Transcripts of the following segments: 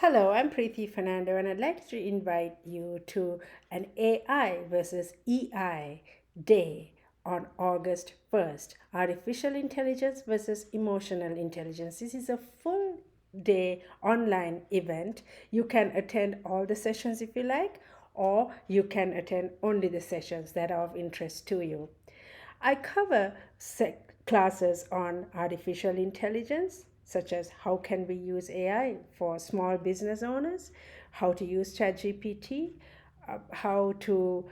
Hello, I'm Preeti Fernando, and I'd like to invite you to an AI versus EI day on August 1st. Artificial intelligence versus emotional intelligence. This is a full day online event. You can attend all the sessions if you like, or you can attend only the sessions that are of interest to you. I cover classes on artificial intelligence, such as how can we use AI for small business owners, how to use ChatGPT, how to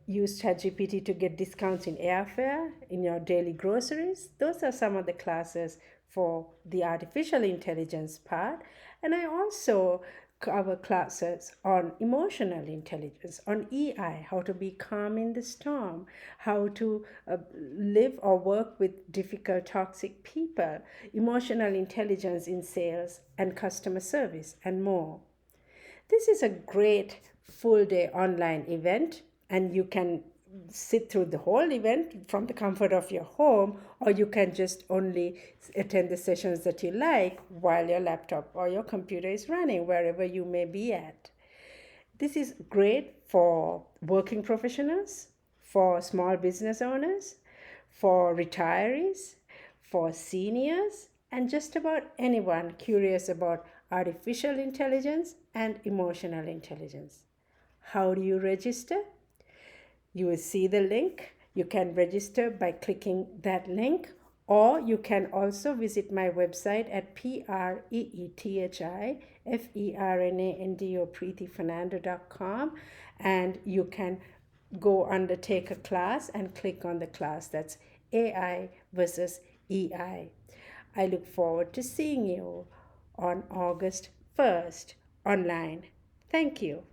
use ChatGPT to get discounts in airfare, in your daily groceries. Those are some of the classes for the artificial intelligence part. And I also cover classes on emotional intelligence, on EI, how to be calm in the storm, how to live or work with difficult, toxic people, emotional intelligence in sales and customer service, and more. This is a great full day online event, and you can sit through the whole event from the comfort of your home, or you can just only attend the sessions that you like while your laptop or your computer is running, wherever you may be at. This is great for working professionals, for small business owners, for retirees, for seniors, and just about anyone curious about artificial intelligence and emotional intelligence. How do you register? You will see the link. You can register by clicking that link, or you can also visit my website at preethifernando.com, and you can go undertake a class and click on the class. That's AI versus EI. I look forward to seeing you on August 1st online. Thank you.